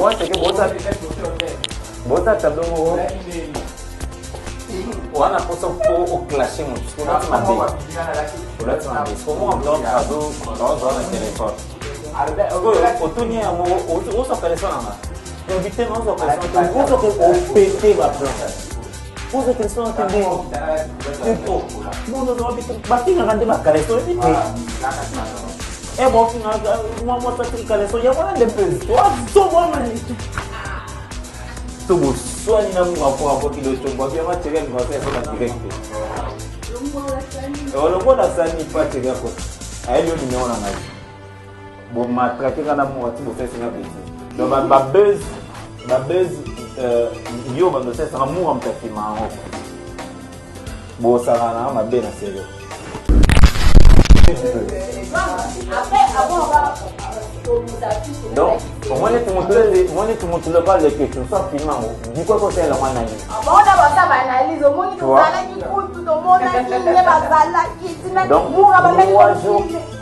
Moi, c'est que bota tableau. On a posé au clashing, parce qu'on a dit ma vie. On a dit ma vie. Comment on doit tableau dans le téléphone? Autour on s'en fait ça là. On dit tellement on s'en pété ma place. Vous êtes les sons qui bon, non, basti nga ngande makaleso ni pe. Bon, moi ça tri kaleso ya wana lepezi. So bon mani. To bo so ni na mu apo kilo chombo bia ma tere ni ngase so direct. Lo bona sani pa tere ko. Ayo ni nyona na. Bo ma traquer kana mu ati bo fesi na bisi. Donc ba buzz yo bando sasa amour am taki ma bo sarana ma bena sérieux après avant on va donc moi tu montres le pas les questions ça finalement dis quoi quand c'est la manani on a pas ça analyse au monde tout ça qui coûte tout le monde qui ne va pas là qui donc moi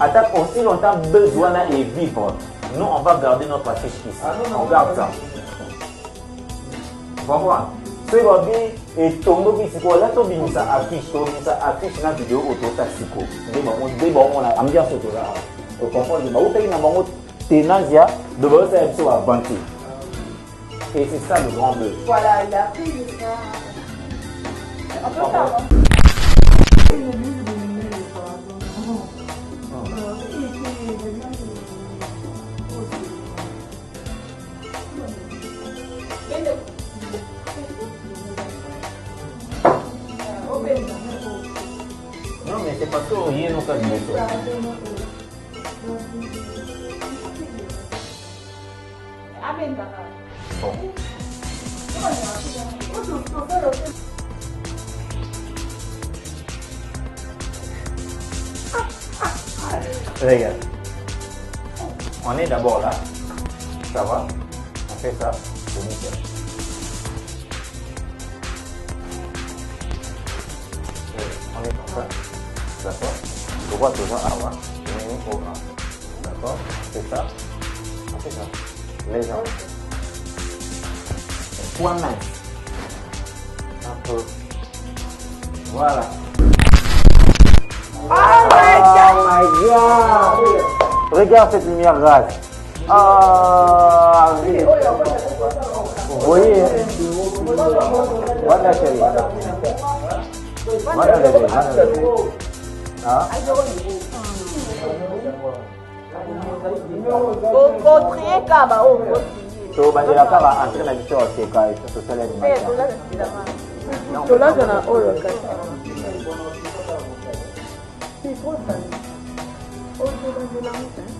attaque aussi longtemps besoin et vivre nous on va garder notre affiche ici on garde ça. Voilà. C'est vrai et tombe ici quoi là tombe ça affiche na vidéo auto taxiko. Des bon on a ambiance auto là. Au confort de baou tayi na bango tenazia de baou ça est avanti. Et c'est ça le grand bleu. Voilà, il a pris ça. Un peu tard. Non, mais c'est parce qu'il y a nos cas de méthode. Bon. Regarde. On est d'abord là. Ça va? On fait ça. C'est nickel. On est comme ça. D'accord. Droit devant avant. Au 1. D'accord. C'est ça. On fait ça. Les jambes. Point mince. Un peu. Voilà. Oh my God! Regarde cette lumière rase. Ah, oui. Vous voyez? Voilà chérie. Voilà bébé. Ah? Au trier kaba au. So bandela kaba entrer na biso au kai to sala ni. Non, là j'en ai au local. C'est trop ça. Au de la montagne.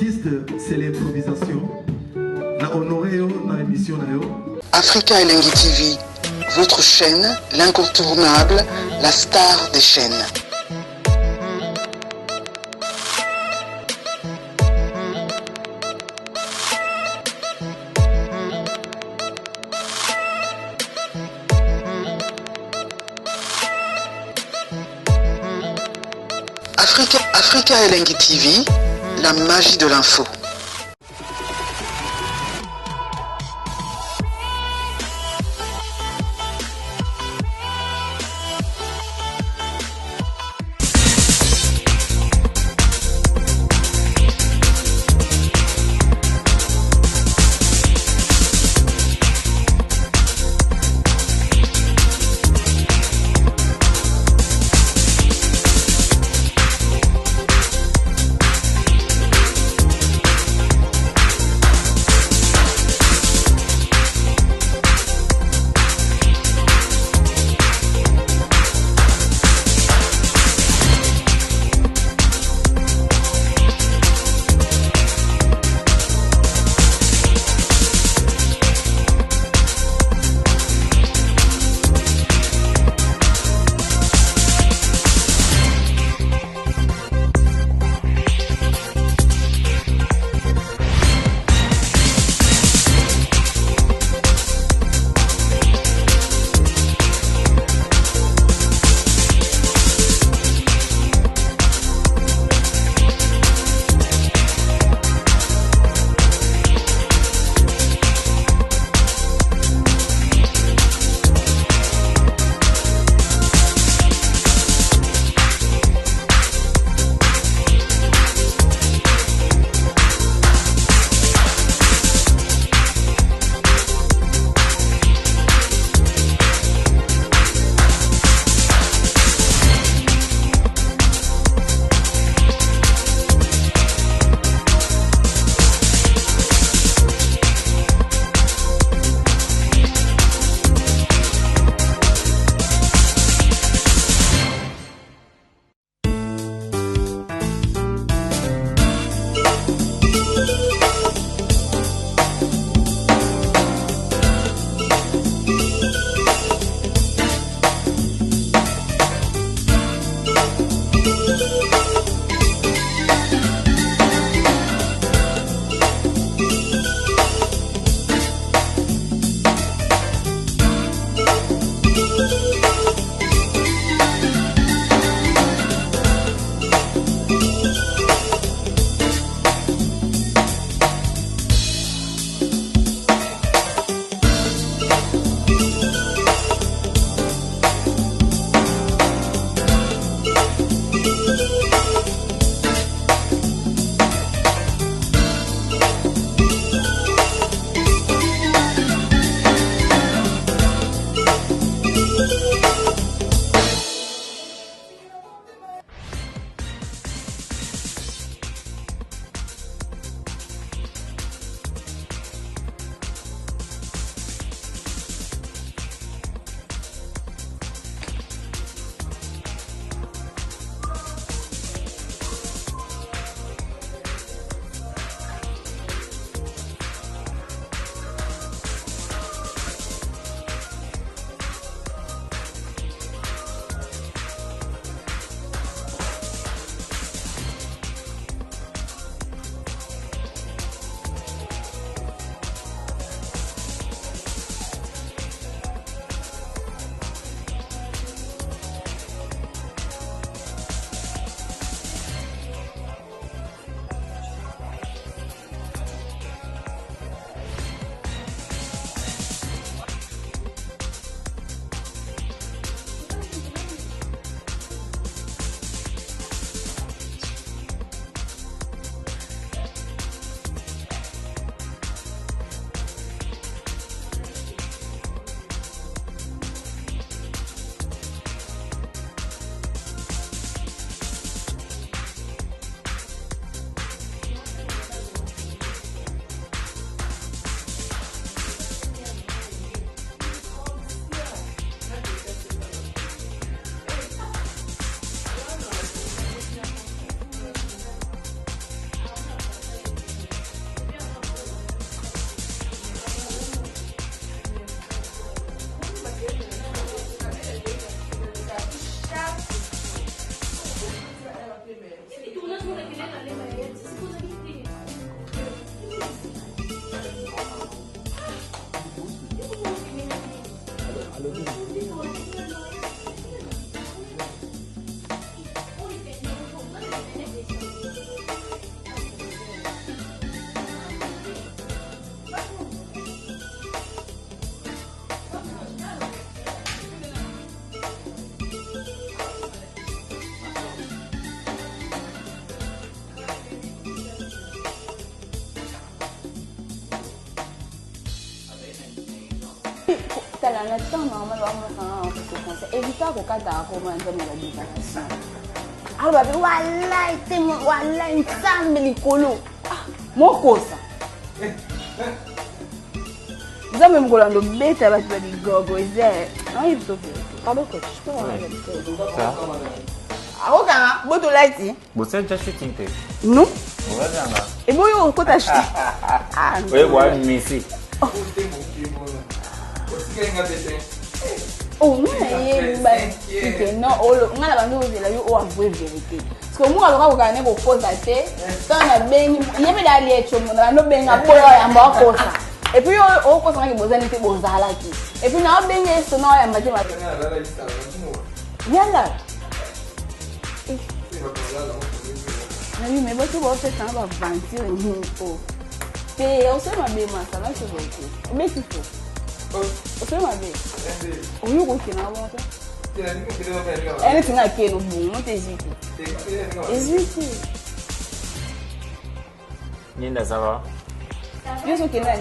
artiste, c'est l'improvisation. Na honoré dans l'émission. Africa Elengi TV, votre chaîne, l'incontournable, la star des chaînes. Africa Elengi TV, la magie de l'info. tala na temps normal wa mo parce que conseil éviter ko kata ko man de la divagation alors ba wallahi te wallahi nsambe likolo mo kosa Zame mgolando beta ba tu di gogo ise non il to pardon coach Ça. Aoka boto lighti Você já shooting te? Non Ora janga. E boyo ko ta shooting Oye, boy, Messi. Oh, non, il non, on a la bande de la vie ou avouer vérité. Parce que moi, alors, quand on est au daté, quand on a bien, il y avait d'aller chez moi, on a bien à boire et à boire comme ça. Et puis, on pense que vous avez été bon à la qui. Et puis, on a bien ce nom et à mathématiques. Yalla. Oui, mais votre boss c'est un va mentir au. Et on sait ma bien, ça va se voir. Mais il faut. On sait ma bien. Oui, on continue à voir ça. Anything I can do, not easy. Easy. Ninda, ça va? Je suis qu'il y a un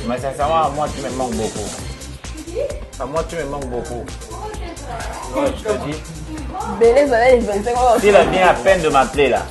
Mais sincèrement, moi, tu me manques beaucoup. À moi, tu me manques beaucoup. Ouais, je te dis. Beleza, les 25 ans. Il a bien à peine de m'appeler là.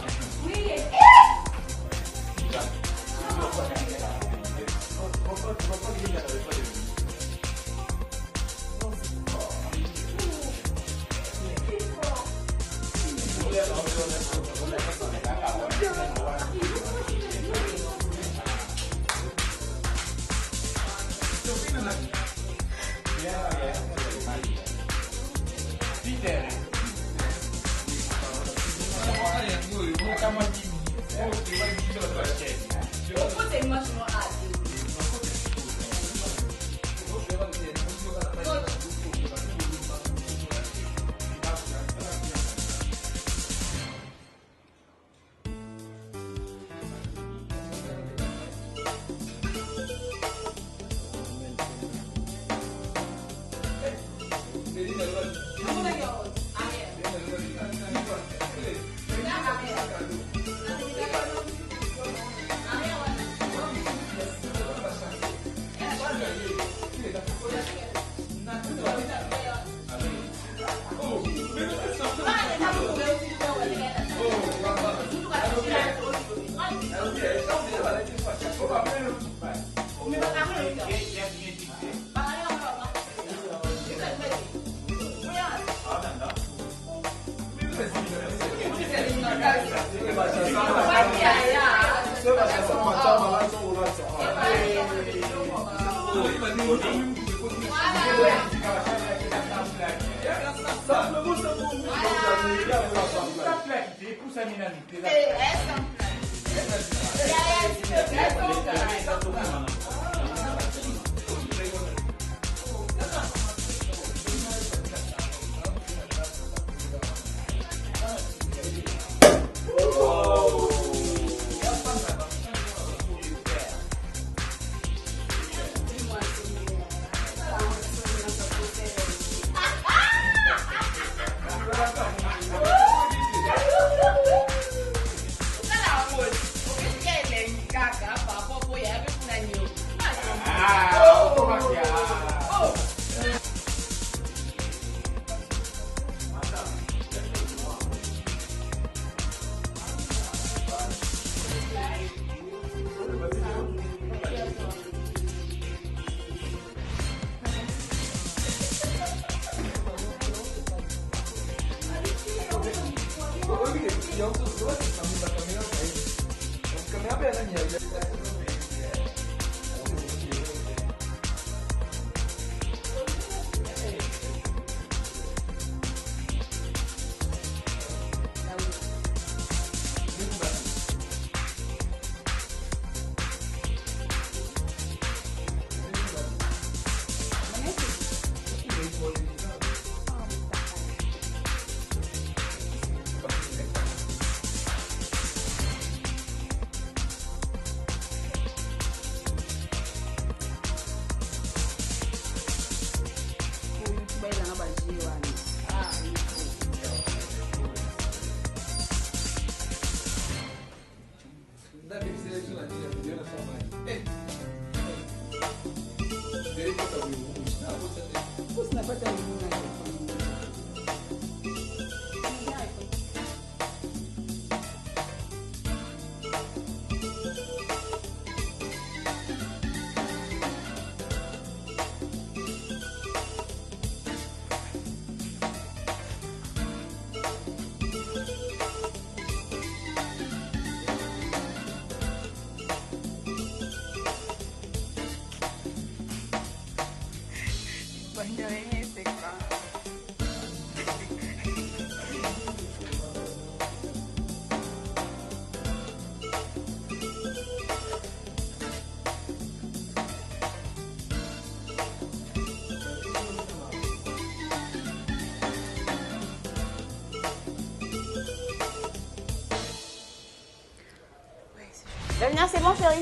Damien, c'est bon, chérie?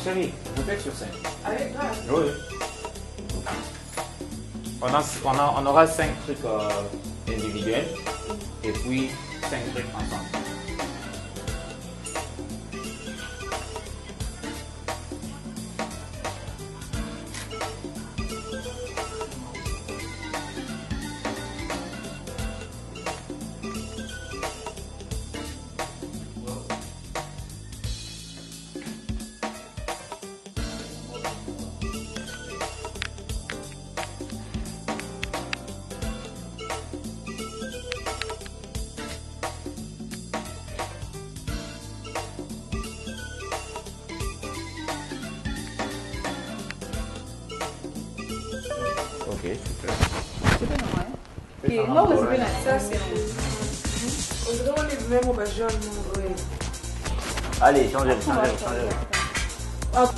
Chérie, vous êtes sur scène. Avec toi? Oui. On aura 5 trucs individuels et puis 5 trucs ensemble. Ok, super. Okay, what was been at Ça, c'est on dirait on est même au bas jaune. Oui. Allez, changez-le, changez-le, changez-le. Hop.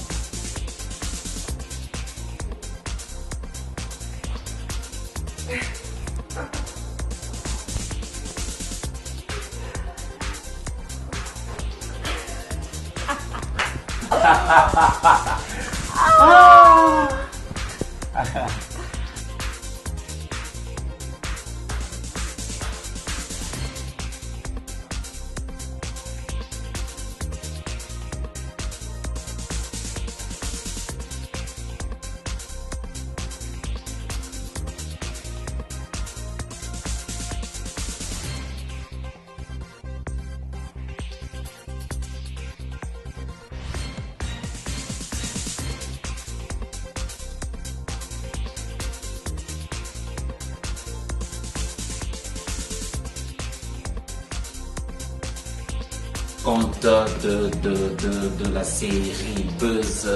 Compte de la série Buzz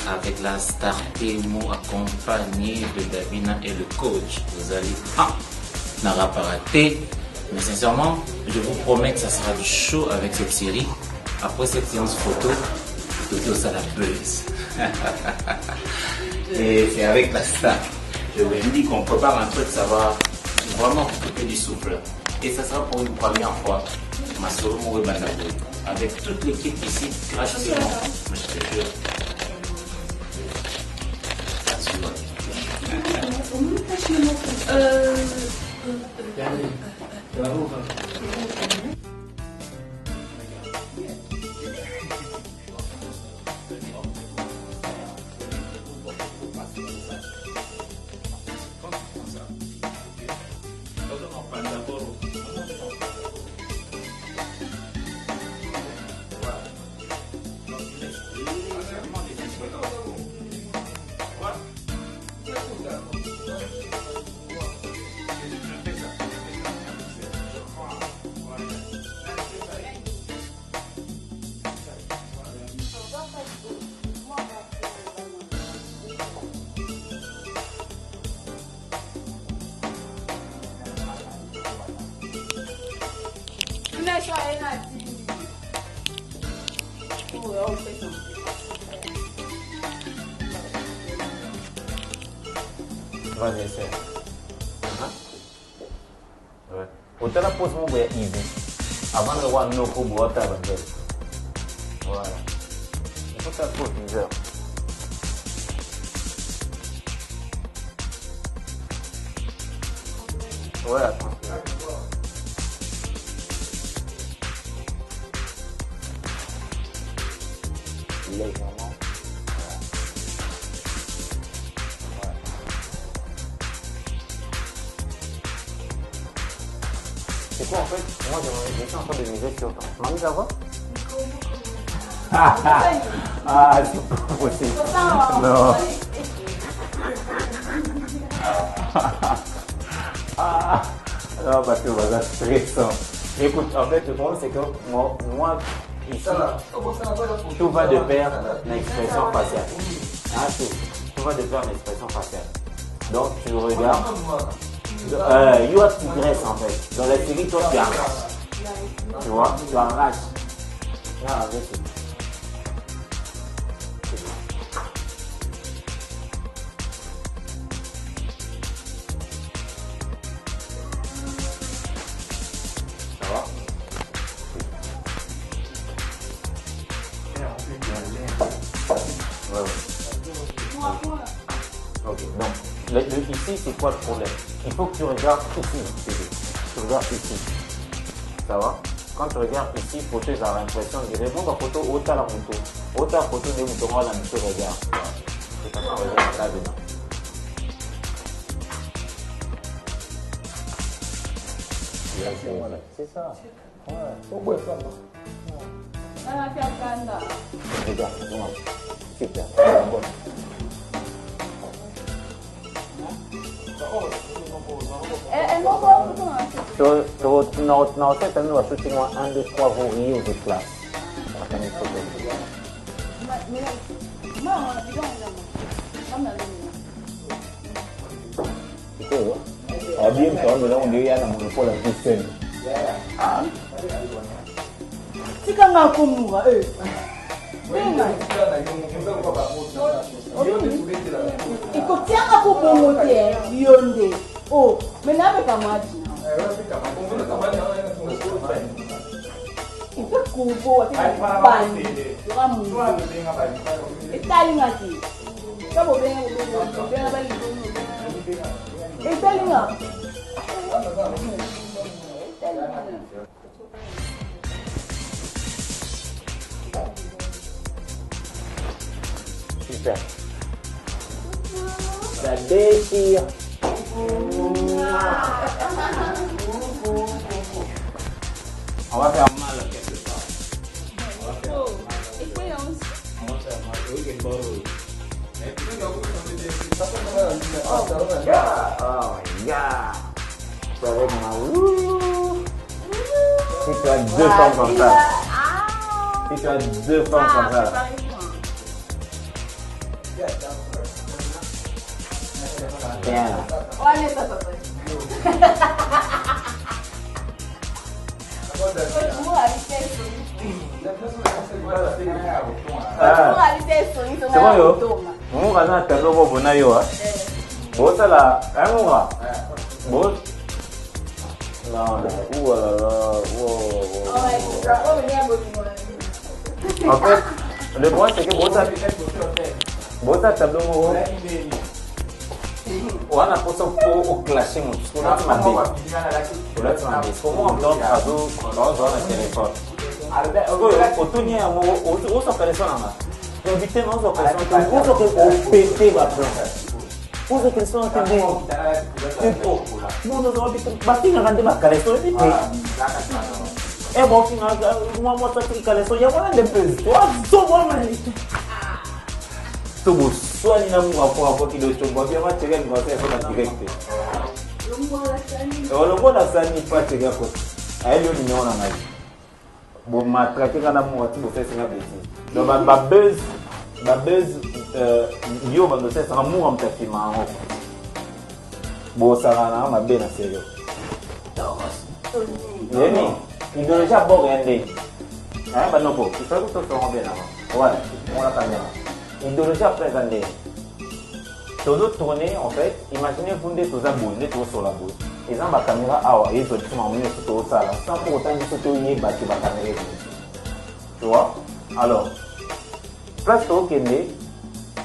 avec la star Temo accompagnée de Davina et le coach. Vous allez n'aura pas raté. Mais sincèrement, je vous promets que ça sera du show avec cette série. Après cette séance photo, Toto ça la buzz. Et c'est avec la star. Je lui dis qu'on prépare un truc, ça va vraiment couper du souffle. Et ça sera pour une première fois. Ma solo Mouré Banabo. Avec toute l'équipe ici, gratuitement. Je te jure. Vas-y, essaie. Ouais. Autant la pose mon boy easy. Avant de voir nos coups, boire ta bande. Voilà. Il faut que la pose une heure. Ouais, attends. Légèrement. C'est quoi en fait? Moi j'étais en train de miser sur toi. Maman, ça va? Ah, c'est pas possible. Non. Non, parce que voilà, stressant. Écoute, en fait, le problème c'est que moi ici, tout va de pair l'expression faciale. Hein, tout va de pair l'expression faciale. Donc tu regardes. Yoa Tigresse en fait. Dans la série, toi tu arraches. Tu vois, tu arraches. Là, avec ça. Ça va? Ouais, ouais. Ok, donc ici c'est quoi le problème? Il faut que tu regardes ici. Tu regardes ici. Ça va? Quand tu regardes ici, photo, tu as l'impression de dire bon, la photo, autant la photo. Autant la photo de mon là, tu regardes. C'est comme ça, regarde là-dedans. C'est ça. Ouais. Pourquoi ça? Regarde, bon. Super. Bon. Na wakati mimi shooting wa 1 2 3 vou rio de classe. Bien quand nous on est à la monopole de scène. Tika ngakumura ikotianga kubongote yonde. Oh, menabe kamaji. Itu kubo ati bani. Kamu. Itali ngati. Kamu benga bali. Itali ngati. Super. Ça déchire. On va faire mal quelque part. On va faire mal. On va faire mal. Oui, c'est bon. Oh my god. Ça va être mal. Si tu as deux femmes comme ça. Si tu as deux femmes comme ça. Bien. Olha essa papai. Vou aí, C'est bon yo. Mon gars tableau bo bona yo ah. Bo ça là, mon gars. Bo. Non, ou en fait, le point c'est que bo ça tableau mo. Wana posa au clashing mo. Comment on doit traduire dans un téléphone. Otonia mo uso persona. Invité nos operações, uso que o PT va uso que são também. Tipo, mundo do óbito, batinha grande bacana, só de é bom que uma moto que cala só já vai depois. Só bom mas. Tudo só ali na mão a pouco do chumbo, já vai chegar no você só na direct. Eu não vou dar sani para chegar com. Aí eu não na mais. Bon matraquer quand on a tout fait c'est la bêtise. Donc ma buzz yo bando c'est ça mo am ta filma en bon ça na ma bena sérieux. Yemi, il doit déjà bon regarder. Hein bah non pas, il faut que ça soit bien avant. Ouais, on la caméra. Il doit déjà présenter. Todo tourner en fait, imaginez vous êtes tous à bout, vous êtes sur la boule. Ils ont la caméra, ils ont tout emmené sur ça là, sans pour autant qu'ils soient mis battu la caméra. Tu vois? Alors, place au Kenya,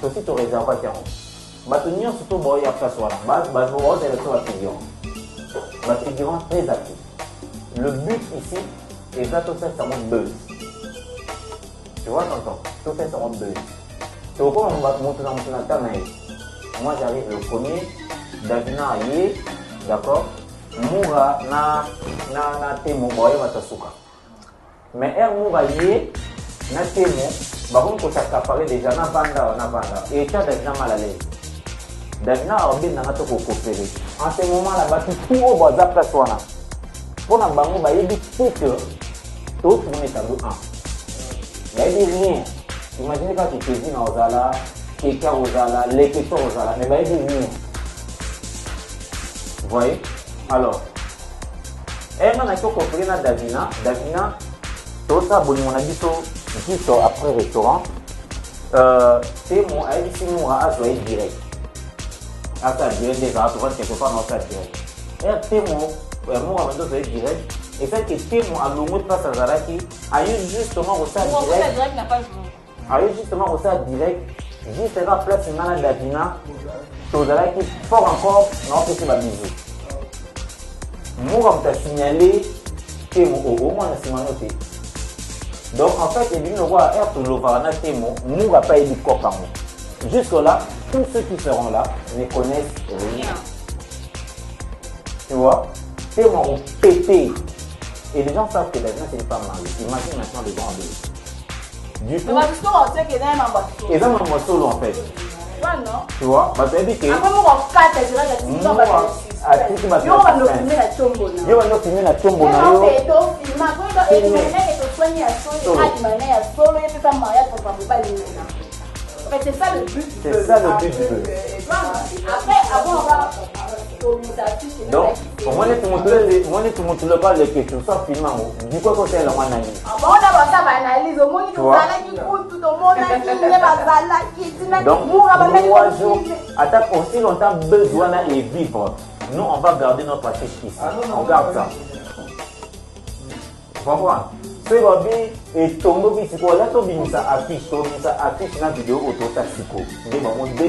c'est aussi ton réservation. Maintenir surtout bon il y a place là. Base bon c'est le tour à figurant. La figurant très actif. Le but ici, et ça tout ça ça monte buzz. Tu vois tonton? Tout ça ça monte buzz. Tu vois comment on va monter dans la caméra? Moi j'arrive le premier, Davina Aye, d'accord? Moura na temo boye matasuka. Mais Moura Aye, na temo, baron ko s'accaparer déjà na banda. Et tu as Davina mal à l'aise. Davina a bien na to ko coopérer. En ce moment là, tout au bas de place wana. Pour na bango ba yebi que tout tourner tableau 1. Il y a rien. Imaginez quand tu te dis na ozala quelqu'un ozala, les questions ozala, mais va dire rien. Vous voyez? Alors, elle m'a dit que Davina, tout ça, bon, on a dit juste après restaurant, c'est mon, elle dit si mon a joué direct. À ça direct, déjà, tu vois, quelque part dans ça direct. Elle, c'est mon a joué direct, et fait que c'est mon a l'homme de face à Zaraki, a eu justement au ça direct. A eu justement au ça direct. Juste la place dans la Davina, tout ça qui fort encore, non, c'est pas bisou. Moi, on t'a signalé que au moins on a signalé. Donc en fait, il dit nous voir être le varana témo, nous va pas aider quoi par moi. Jusque là, tous ceux qui seront là ne connaissent rien. Tu vois, témo ont pété. Et les gens savent que Davina c'est une femme mariée. Imagine maintenant les grands deux. Du coup, ils ont un solo en fait. Tu vois, bah c'est dit que moi, à tout qui m'a fait. Yo va nous filmer la chombo na. Yo va nous filmer la chombo na yo. C'est ça le but. C'est ça le but du jeu. Après, avant on va. Donc, moi je te montre le pas les questions sans filmer. Du coup, quand c'est la manani. Bon, on a ça va analyse au monde tout ça qui coûte tout au monde qui n'est pas là qui donc moi je attaque aussi longtemps besoin et vivre. Nous on va garder notre affiche ici. On garde ça. Vous comprenez? C'est Robi et Tombo Bisiko. Là, tu as ça affiche dans la vidéo auto taxico. Des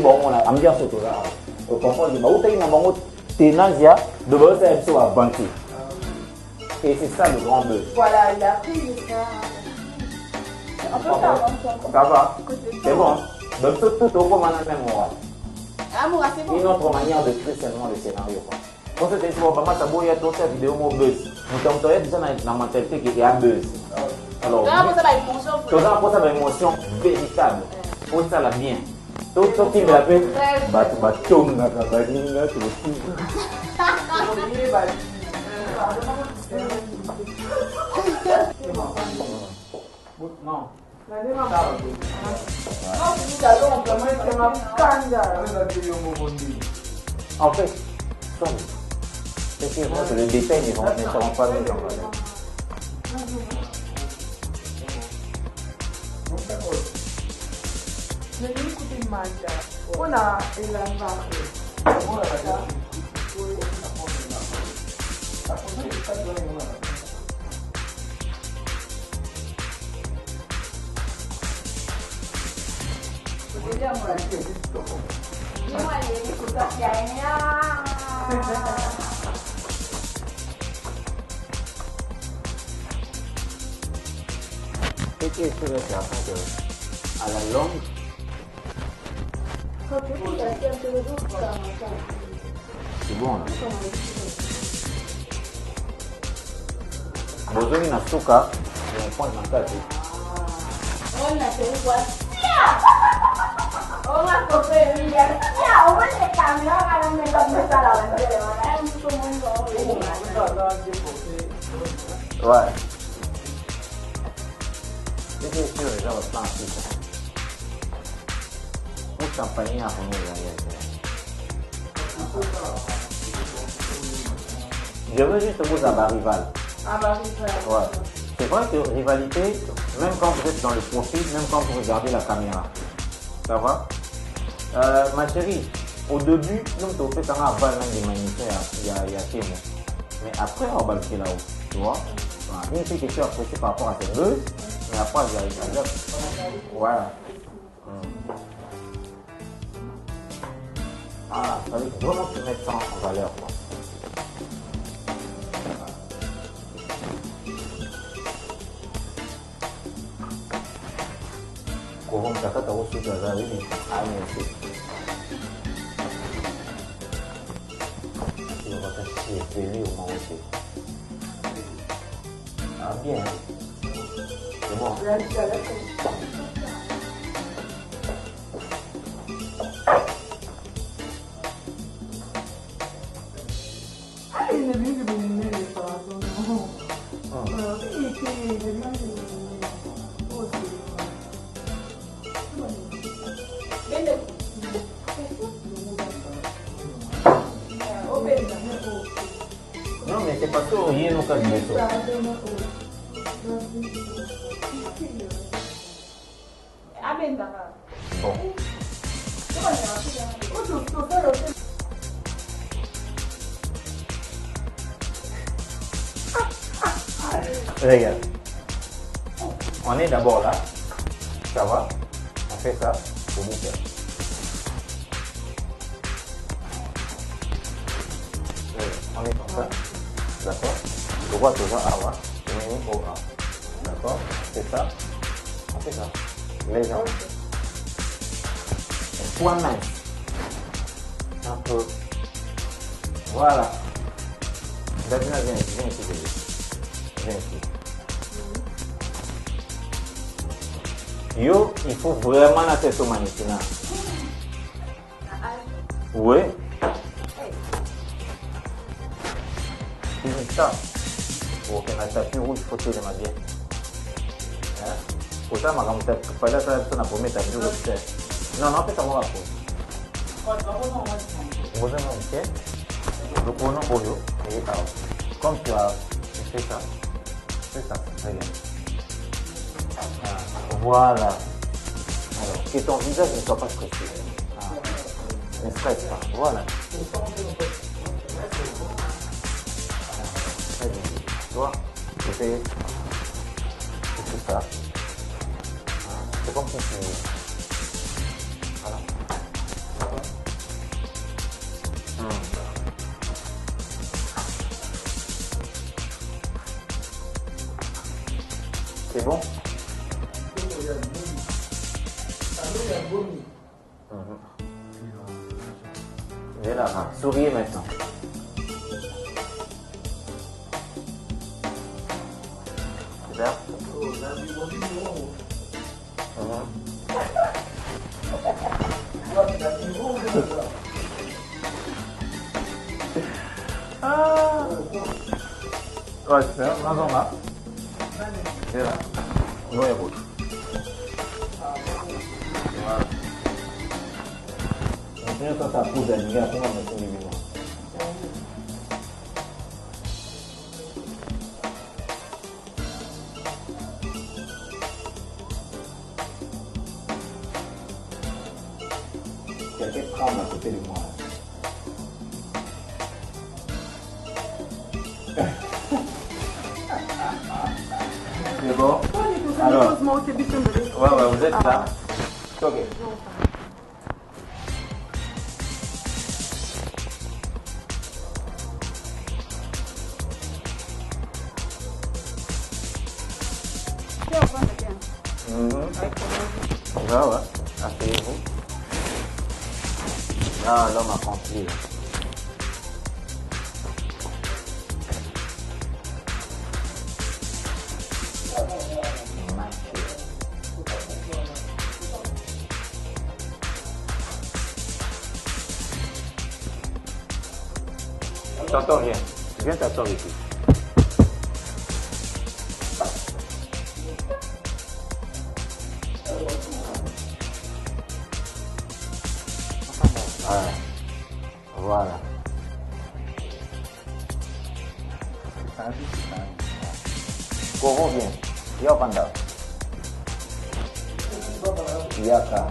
bon, on a ambiance autour là. Vous comprenez? Bah, où tu as une ambiance ténasia de votre épisode à banquer. Et c'est ça le grand buzz. Voilà, il a pris ça va? C'est bon. Donc tout au moins même moral. Une autre manière de créer seulement le scénario. Quand tu te dis, maman, ça bouille, toute cette vidéo, mon buzz. Nous sommes déjà dans la mentalité qu'il y a buzz. Alors, tu as une émotion véritable. Pour ça, la bien. Tout ce qui me l'appelle, tu non. En fait, c'est que le détail ne seront pas mis en valeur. Mais nous écoutons mal. On a la Ce qui est sûr et certain que à la longue, c'est bon là. Bozoni na suka, on prend le mandat. Ouais. C'est sûr, les gens vont se lancer. Pour champagne à fond, je veux juste vous avoir rival. Ouais. C'est vrai que rivalité, même quand vous êtes dans le profil, même quand vous regardez la caméra. Ça va? Ma chérie, au début, nous avons fait un aval des magnétaires, il y a Témo. Mais après, on va le faire là-haut. Tu vois? Une fille que tu as appréciée par rapport à cette buzz, mais après, j'arrive à dire. Voilà. Ah, ça veut vraiment te mettre ça en valeur, quoi. Comment tu as fait ta ressource de la vie? Ah, merci. Il va t'acheter, c'est lui au moins aussi. Ah, bien. C'est bon. Non, mais c'est parce qu'il y a un cas de méthode. Bon. Regarde. On est d'abord là. Ça va? On fait ça pour vous faire. On est comme ça. D'accord? Droit au A, au A. D'accord? C'est ça. On fait ça. Les jambes. Point mince. Un peu. Voilà. Davina, viens ici, bébé. Viens ici. Yo, il faut vraiment la tête au mannequin. Oui. C'est ça. Pour qu'on a tapis rouge, il faut que les mains bien. Pour ça, ma femme, pas là, ça n'a pas mis tapis rouge. Non, non, fais ça, moi, pour. Vous avez un pied. Le pronom pour vous. Et alors, comme tu as fait ça, regarde. Voilà. Alors, que ton visage ne soit pas stressé. Ne stresse pas. Voilà. Très bien. Tu vois, tu fais tout ça. C'est comme si tu... Voilà. C'est bon? Et là, souriez maintenant. Super. Ah. Ouais, super. Maintenant, là. Et là. Non, il y a beaucoup. Voilà. Maintenant, quand ça pousse, elle dit, après, on va mettre les bidons. Alors, ouais, vous êtes là. Ok. Ouais, asseyez-vous. Là, l'homme accompli. T'entends rien. Viens t'asseoir ici. Voilà. Kovo bien. Yo panda. Yaka.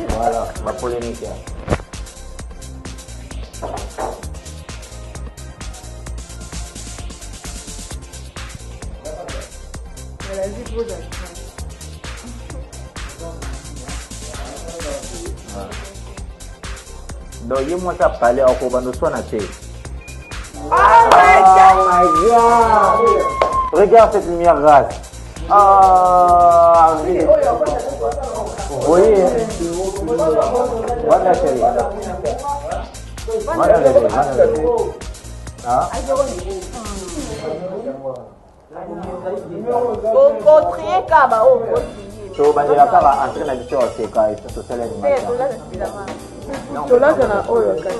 Voilà, la polémique. Donc, il moi ça parler au Kobando Sonaté. Oh my god! Regarde cette lumière race. Ah, oui. Vous voyez? Voilà, chérie. Voilà, bébé. Ah? So, bandela kaba entrer na biso oseka et social animation. Tola kana oyo kati.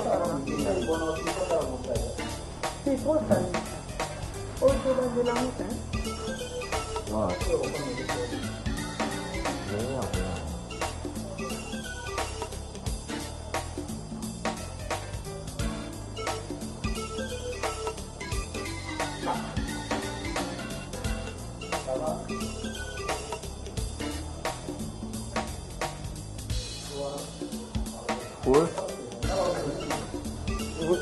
C'est trop ça. Oh, tola de la route, hein.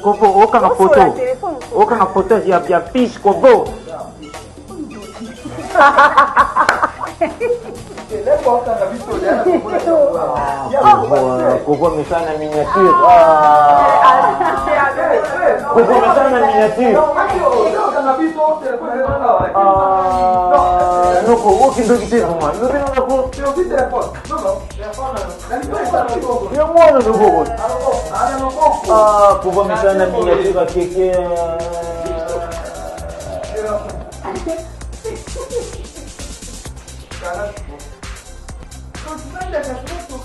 Kobo, okanga photo ya fiche Kobo. Kobo message na miniature. Kobo message na miniature. Non, Kobo qui doit quitter pour moi. Nous venons d'abord. C'est aussi téléphone. Non. Il y a moi le nouveau. Kobo message na miniature à quelqu'un.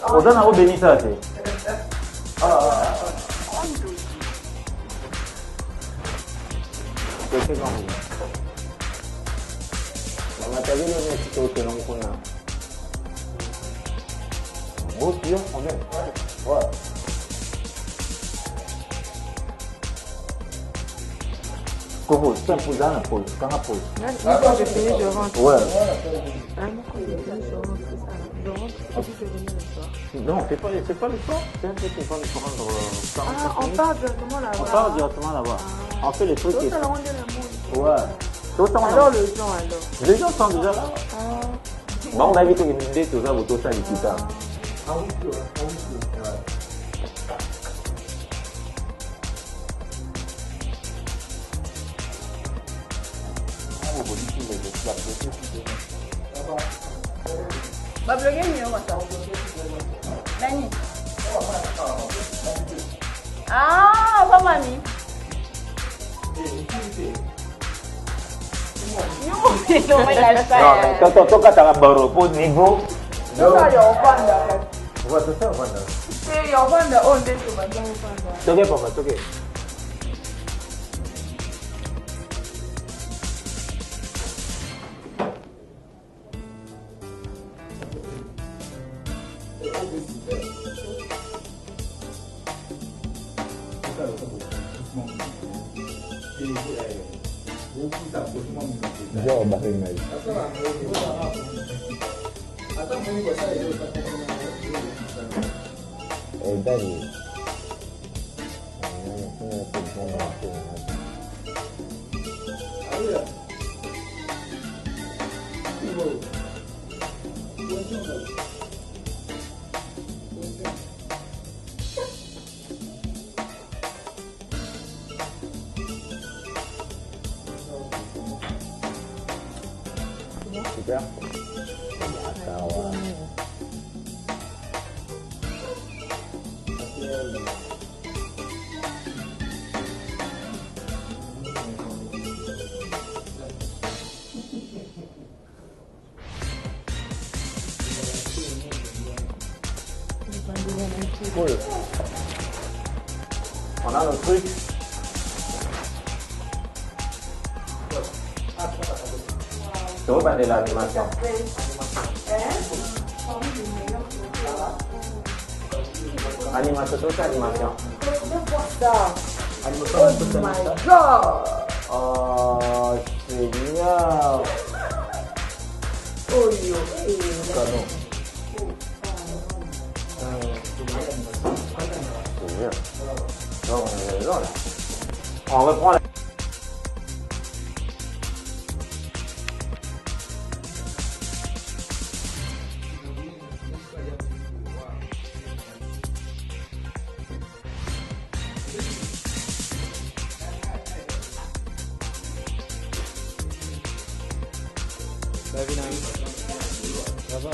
Odana o Benita te. Qu'est-ce que c'est? On a pas vu le mec qui est au Kona. Beau tuyau, on est. Ouais. Kobo, tu as posé un pause. Quand on pose. Quand je finis, je rentre. Ouais. Je rentre. Non, c'est pas le soir. C'est un truc qui va nous prendre. Ah, on part directement là-bas. On part directement là-bas. On fait les trucs. Tout à la ronde de l'amour. Ouais. Alors le gens alors. Les gens sont déjà là. Bon, on a vu que une idée, tout ça, vous tous ça, les petits temps. Va bloguer mieux, moi, ça. Dani. Ah, pas mamie. Non, mais quand tu as un barreau pour niveau. Non, ça, il y a un panda. Ouais, c'est ça, panda. Il y a un panda, on est sur ma jambe panda. Ok, papa, ok. Super. Kawan. Cool. On a le truc. Tu veux parler de l'animation? Animation, c'est animation. Oh my god! Oh, génial. Oh yo, Canon. C'est bien. Donc, on est là. On reprend la... Ça va.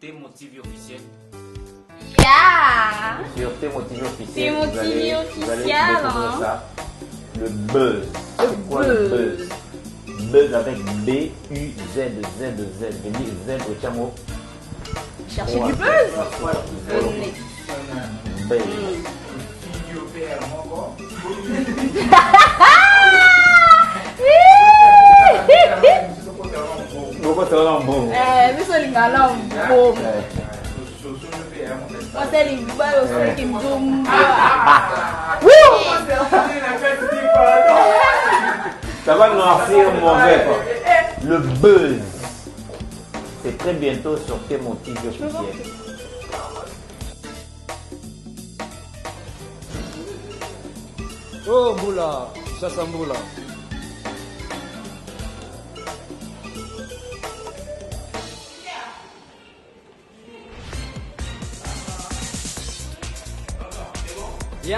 T-Motivé officiel. Yeah! Sur T-Motivé officiel. T-Motivé vous allez officiel, découvrir hein. ça. Le buzz. C'est quoi le buzz? Buzz avec B-U-Z-Z-Z. Je dis Z au tiamo. Cherchez du buzz! Buzz. Beaucoup de temps bon. Mais ça, les gars là, bon. Moi, c'est les gars qui me donnent. Ça va noircir mauvais quoi. Le buzz. C'est très bientôt sur T-Motivé officiel. Oh Moula, ça c'est Moula. Yes.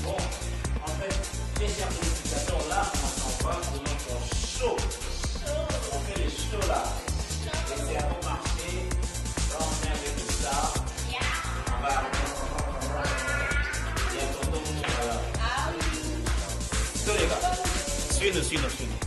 Bon, en fait, les chers téléspectateurs, là, on s'en va pour notre show. On fait les shows là. Et c'est à bon marché. Là, on est avec le star. On va. Il y a un tonton Moumou, voilà. Ah oui. Tous les gars. Suis-nous, suis-nous, suis-nous.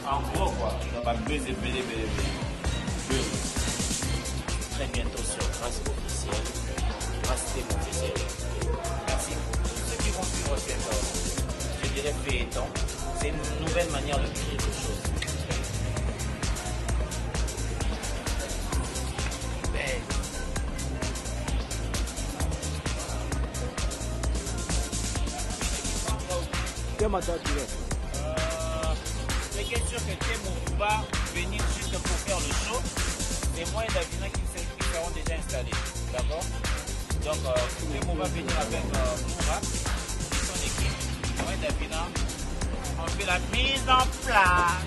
En gros quoi, on va buzzer, buzzer. Très bientôt sur Grâce officielle, Grâce Thème officiel. Merci pour tous ceux qui vont suivre cette, je dirais, feuilleton. C'est une nouvelle manière de créer des choses. Mais... C'est question que Thémo va venir juste pour faire le show. C'est moi et Davina qui seront déjà installés. D'accord? Donc, Thémo va venir avec Moura et son équipe. Moi et Davina, on fait la mise en place.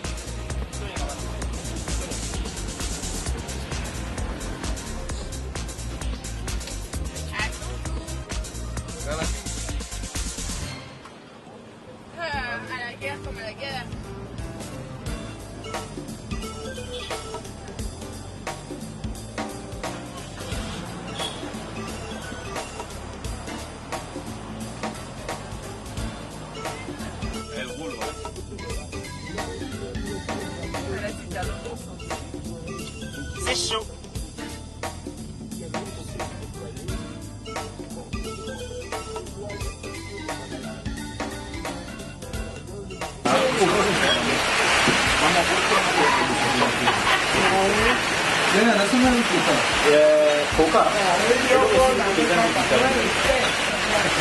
chaud. Coca.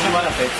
Gimana, Pet?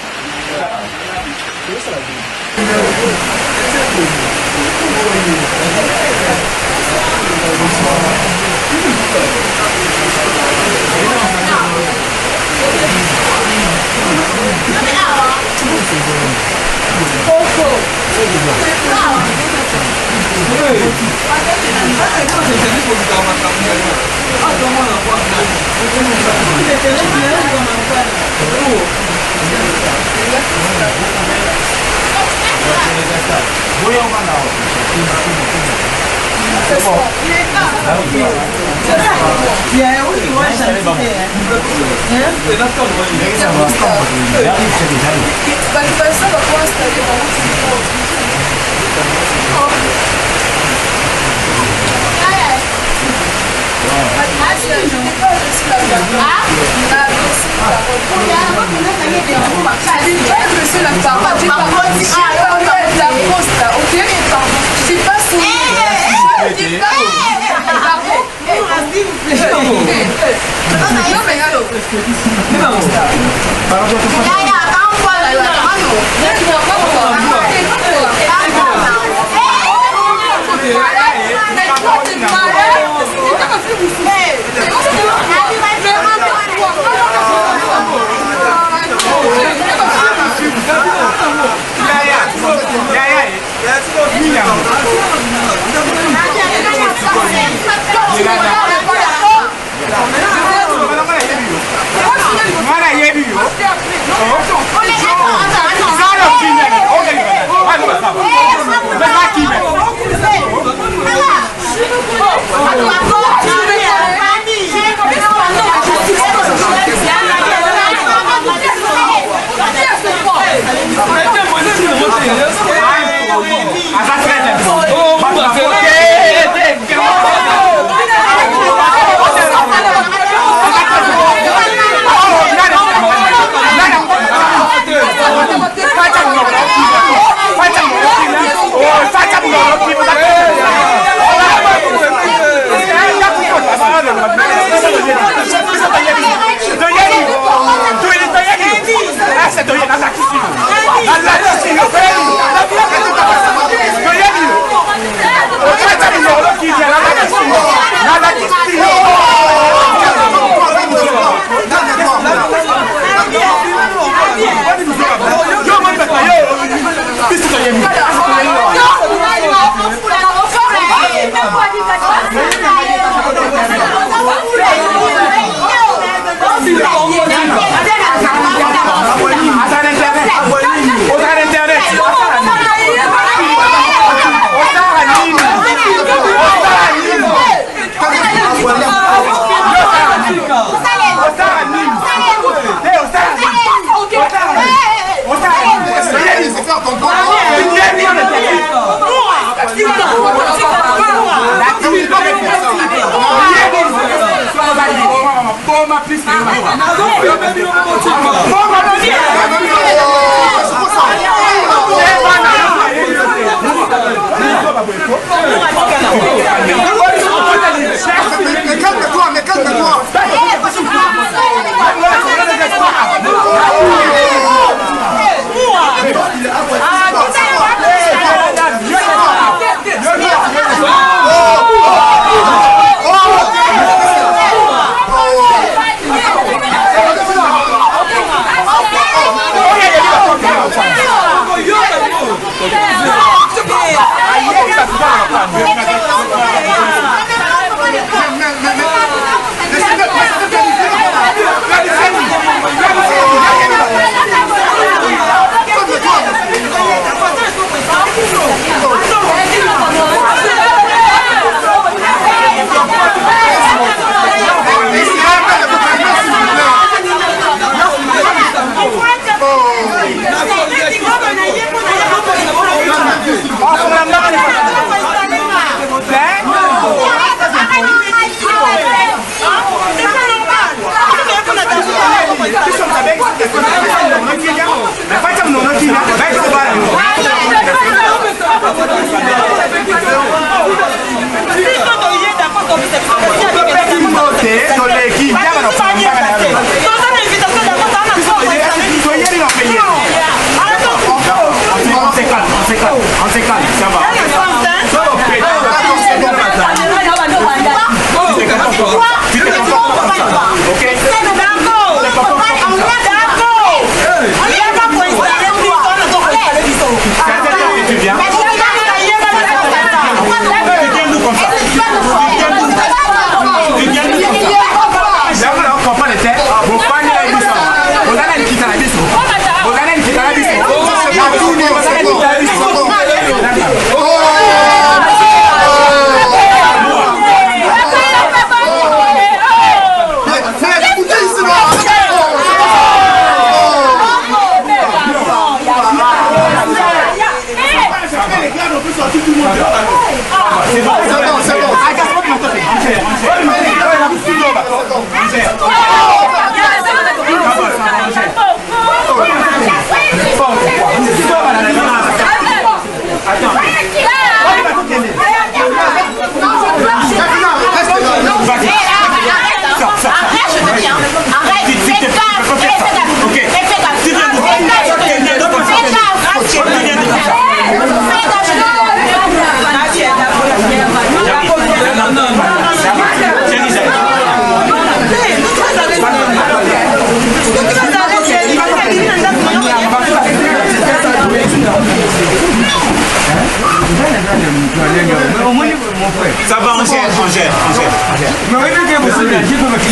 Ça va, on gère.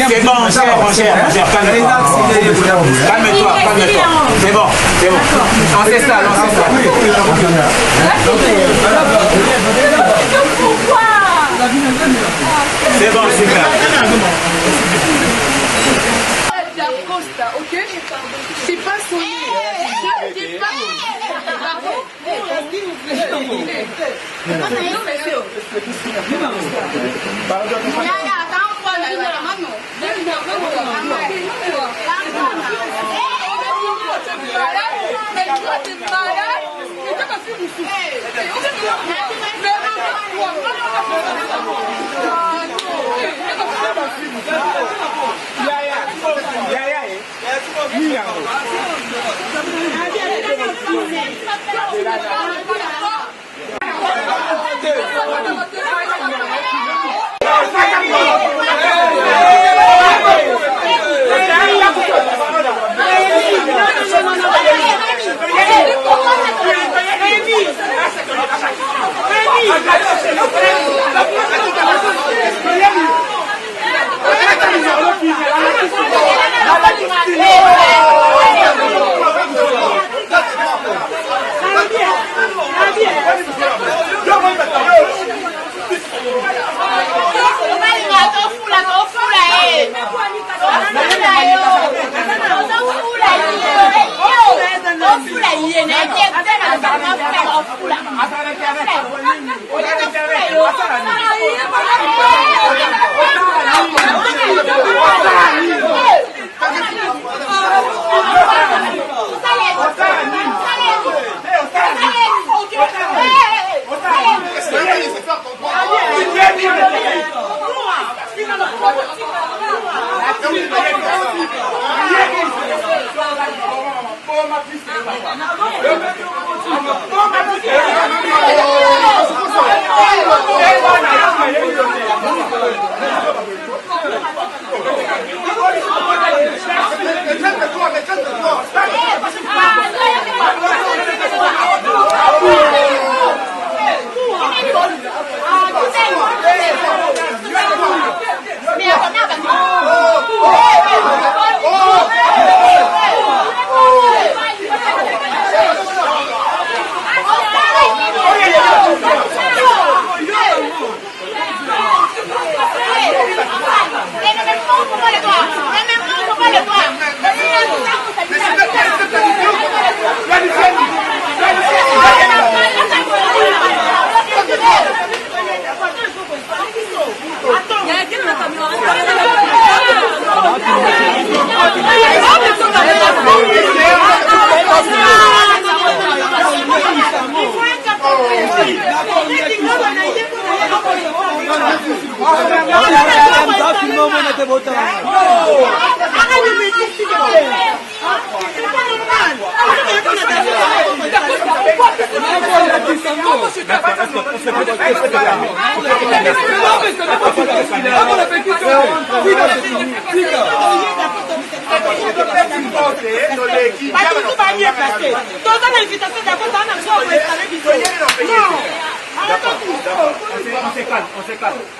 C'est bon, on gère. Calme-toi. C'est bon. On s'installe. C'est bon, super. Costa, ok? C'est pas sonné. C'est pas pardon? S'il vous plaît.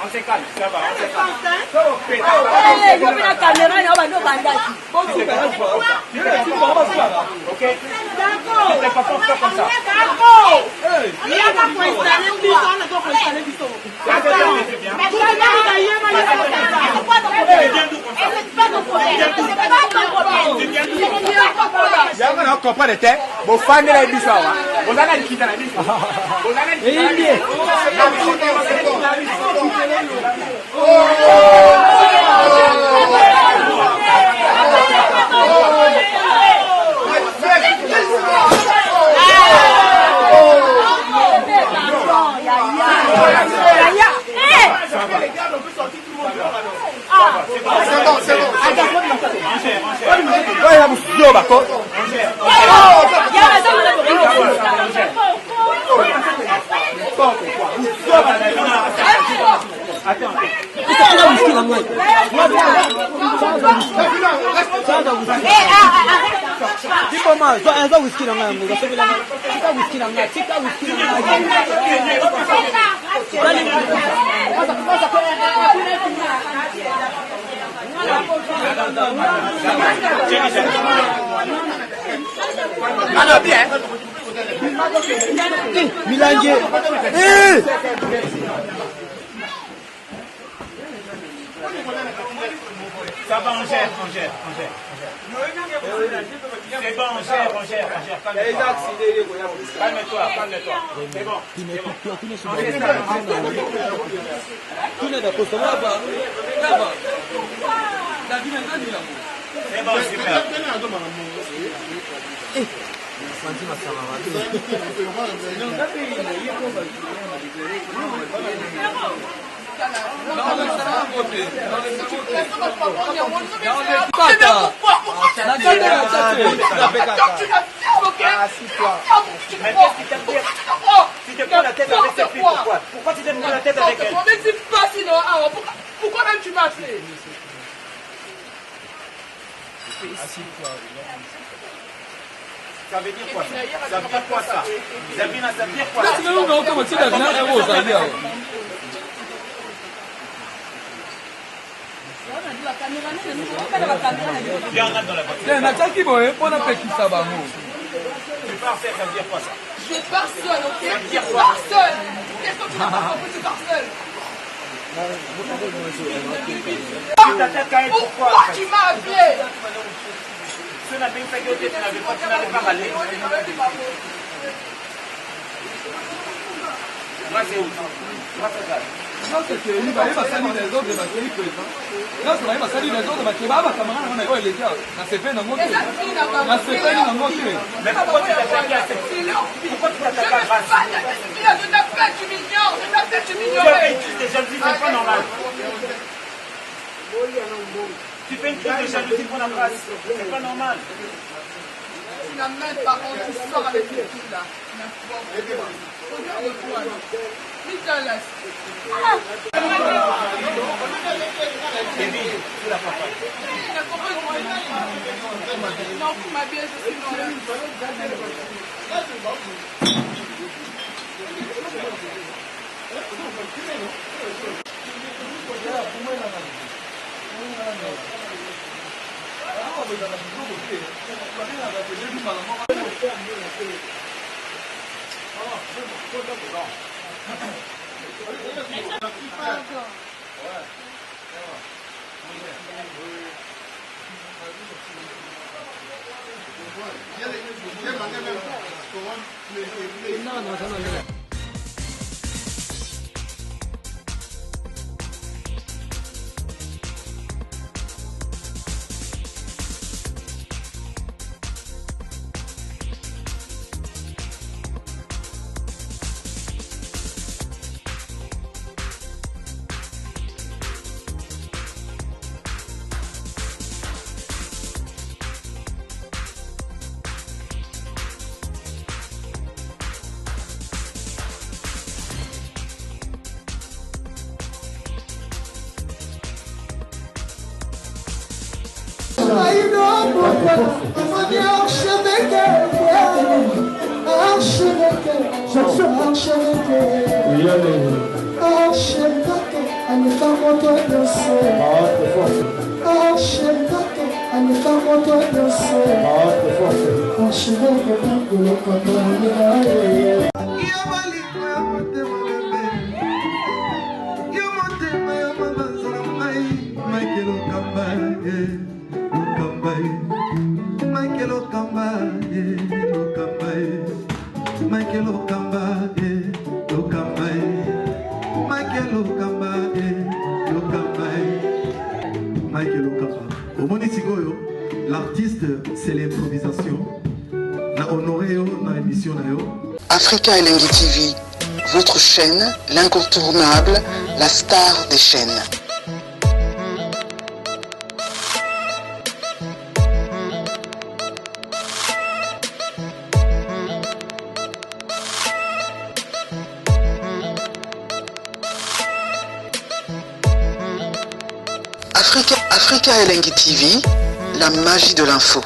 On se calme, ça va, on se calme. Ok? Milange. Ça va, on gère. C'est bon, on gère. Calme-toi. C'est bon. C'est bon, super. Pourquoi tu te prends la tête avec elle? Pourquoi même tu m'as fait? Ça veut dire quoi ça? Ça veut dire quoi ça? Zabina, ça veut dire quoi ça? Viens, on a dans la voiture. Tu pars seul, ça veut dire quoi ça? Je pars seul, ok? Je pars seul. Qu'est-ce que tu n'as pas compris? Tu pars seul. Pourquoi tu m'as appelé? Tu n'avais pas fait tu n'avais pas râlé. Moi, c'est où? Moi, c'est ça. Mais pourquoi tu t'attaques à cette fille? Pourquoi tu t'attaques à Grace? Je t'appelle, tu m'ignores. Je t'appelle, tu m'ignores. Tu fais une crise de jalousie, c'est pas normal. Tu fais une crise de jalousie pour la Grace. C'est pas normal. Tu n'as même pas honte, tu sors avec les filles là. Regarde-toi là. Nicolas. Non, vous m'habillez, je suis No. L'artiste, c'est l'improvisation. Na honoré na émission na yo. Africa Elengi TV, votre chaîne, l'incontournable, la star des chaînes. Africa Elengi TV, la magie de l'info.